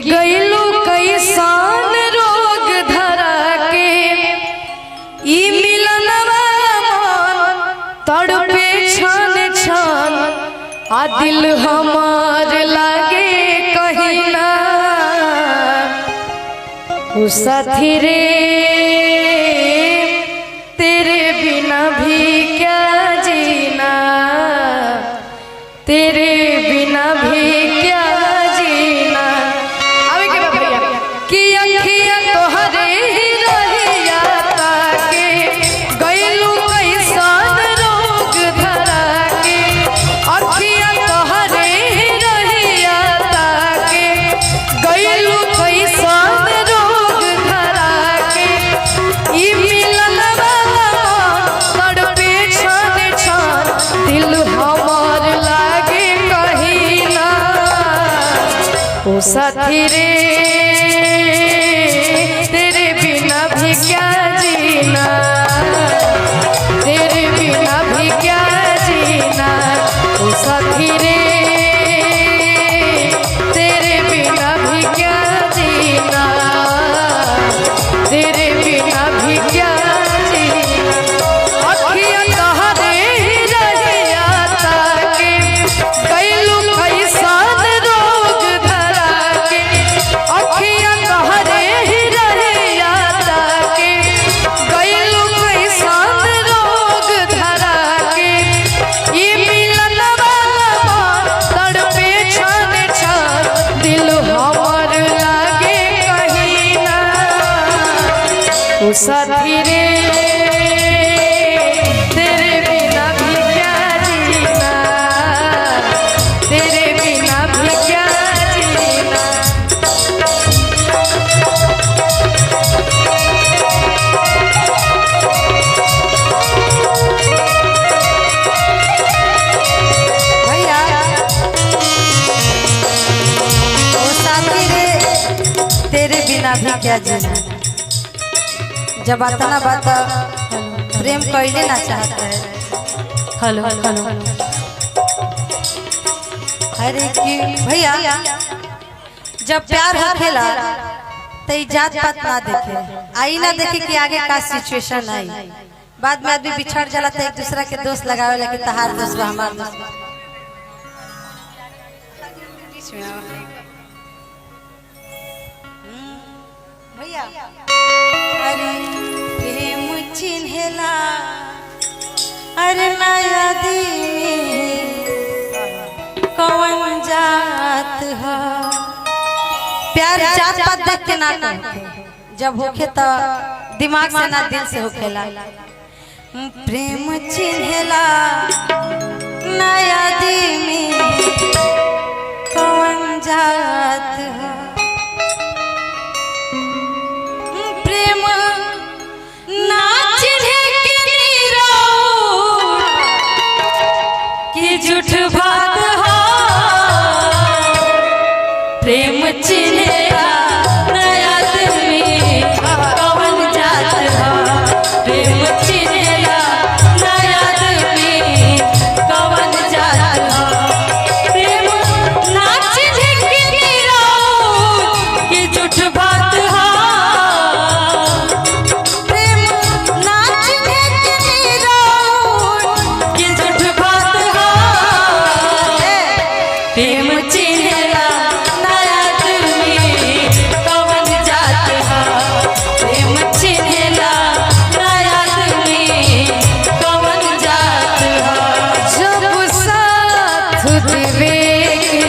गईलू कैसान रोग धरा के ई मिलनवा मन तड़पे छन छन आ दिल हमार लागे कहीं ना ओ साथी रे तेरे बिना भी क्या जीना, तेरे बिना भी क्या जीना। आवे के भैया कि अखियां तोहरे ही रहिया ताके गईलू कैसान रोग धरा के, अखियां तोहरे ही रहिया ताके गईलू कैसान रोग धरा के ई मिलनवा तड़पे छन छन दिल हमार लागे कहीं ना ओ साथी रे तेरे बिना भी क्या जीना, तेरे बिना भी क्या जीना ओ साथी रे तेरे बिना भी क्या जीना, तेरे बिना भी क्या जीना। अखियां तोहरे ही रहिया ताके गईलू कैसान रोग धरा के, अखियां तोहरे ही रहिया ताके गईलू कैसान रोग धरा के ई मिलनवा तड़पे छन छन दिल हमर लागे कहीं ना ओ साथी रे तेरे बिना भी क्या जीना, तेरे बिना भी क्या जीना। भैया ओ साथी रे तेरे बिना भी क्या जीना। जब आता ना बात प्रेम कहने ना चाहता है। हेलो हेलो अरे कि भैया जब प्यार होखेला तो ई जात पात ना देखे, आई ना देखे कि आगे का सिचुएशन आई। बाद में आदमी बिछड़ जाला तो एक दूसरा के दोस्त लगावे ला कि तहार दोस्त बा हमार दोस्त बा। भैया अरे प्रेम चिन्हेला अरे नया दी कौन जात है। प्यार जात पात देख के ना कहे, जब होखे तो दिमाग से ना दिल से होखेला। प्रेम चिन्हेला नया दी कौन जात है। प्रेम ना चिन्हे के नीरो कि झूठ बात हो। प्रेम चिन्हेला नया आदमी कौन जात हो। प्रेम चिन्हेला नया आदमी कौन जात हो। प्रेम ना चिन्हे के नीरो कि झूठ बात हो। प्रेम ना चिन्हे के नीरो कि झूठ बात हो। प्रेम चिन्हेला नया आदमी कौन जात हो। प्रेम चिन्हेला नया आदमी कौन जात हो। जब साथ देवे के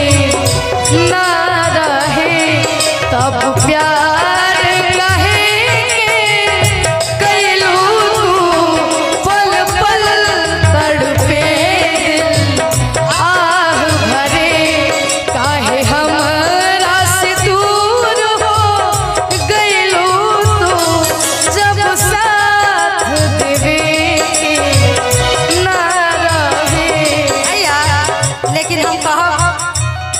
ना रहे तब प्यार कहेंगे कैलू पल पल तड़पे दिल आह भरे काहे हमरा से दूर हो गईलू तू। जब साथ देवे के ना रहे भैया लेकिन हम कहब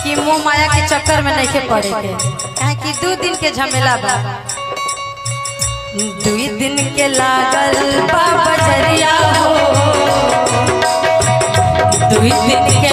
कि मोह माया के चक्कर में नहीं के पड़े के, काहे कि 2 दिन के झमेला बा। 2 दिन के लागल बा बजरिया हो। 2 दिन के